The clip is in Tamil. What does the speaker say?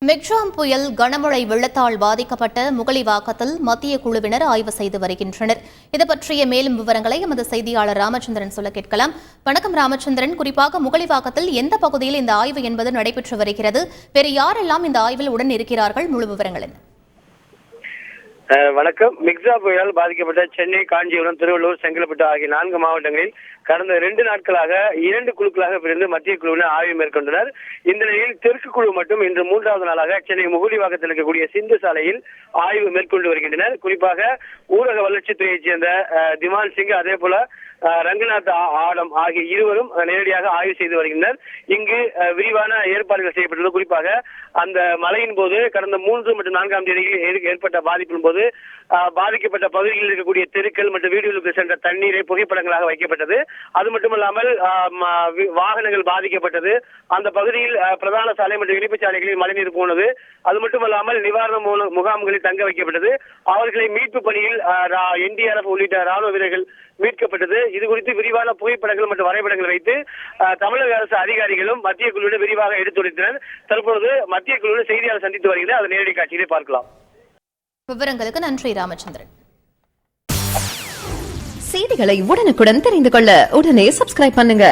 மெக்ஜாம் புயல் கனமழை வெள்ளத்தால் பாதிக்கப்பட்ட முகலிவாக்கத்தில் மத்திய குழுவினர் ஆய்வு செய்து வருகின்றனர். இது பற்றிய மேலும் விவரங்களை எமது செய்தியாளர் ராமச்சந்திரன் சொல்ல கேட்கலாம். வணக்கம் ராமச்சந்திரன், குறிப்பாக முகலிவாக்கத்தில் எந்த பகுதியில் இந்த ஆய்வு என்பது நடைபெற்று வருகிறது? வேறு யாரெல்லாம் இந்த ஆய்வில் உடன் இருக்கிறார்கள்? முழு விவரங்கள் என்ன? வணக்கம். மிக்ஸா புயலால் பாதிக்கப்பட்ட சென்னை, காஞ்சிபுரம், திருவள்ளூர், செங்கல்பட்டு ஆகிய 4 மாவட்டங்களில் கடந்த 2 நாட்களாக 2 குழுக்களாக பிரிந்து மத்திய குழுவினர் ஆய்வு மேற்கொண்டனர். இந்த நிலையில் தெற்கு குழு மட்டும் இன்று 3வது நாளாக சென்னை முகலிவாக்கத்தில் இருக்கக்கூடிய சிந்து சாலையில் ஆய்வு மேற்கொண்டு வருகின்றனர். குறிப்பாக ஊரக வளர்ச்சித்துறையைச் சேர்ந்த திவான் சிங், அதே போல ரங்கநாத் ஆடம் ஆகிய இருவரும் நேரடியாக ஆய்வு செய்து வருகின்றனர். இங்கு விரிவான ஏற்பாடுகள் செய்யப்பட்டுள்ளது. குறிப்பாக அந்த மழையின் போது கடந்த 3 மற்றும் 4ஆம் தேதியில் ஏற்பட்ட பாதிப்பின் போது பாதிக்கப்பட்ட பகுதிகளில் இருக்கக்கூடிய தெருக்கள் மற்றும் வீடுகளுக்கு சென்ற தண்ணீரை புகைப்படங்களாக வைக்கப்பட்டது. அது மட்டுமல்லாமல் வாகனங்கள் பாதிக்கப்பட்டது. அந்த பகுதியில் பிரதான சாலை மற்றும் இணைப்பு சாலைகளில் மழைநீர் போனது. அது மட்டுமல்லாமல் நிவாரண முகாம்களில் தங்க வைக்கப்பட்டது. அவர்களை மீட்பு பணியில் NDRF உள்ளிட்ட ராணுவ வீரர்கள் மீட்கப்பட்டது. இது குறித்து விரிவான புகைப்படங்கள் மற்றும் வரைபடங்கள் வைத்து தமிழக அரசு அதிகாரிகளும் மத்திய குழுவினர் விரிவாக எடுத்துரைத்தனர். தற்பொழுது மத்திய குழுவினர் செய்தியாளர் சந்தித்து வருகிறது. அதை நேரடி காட்சியிலே பார்க்கலாம். விவரங்களுக்கு நன்றி ராமச்சந்திரன். செய்திகளை உடனுக்குடன் தெரிந்து கொள்ள உடனே சப்ஸ்கிரைப் பண்ணுங்க.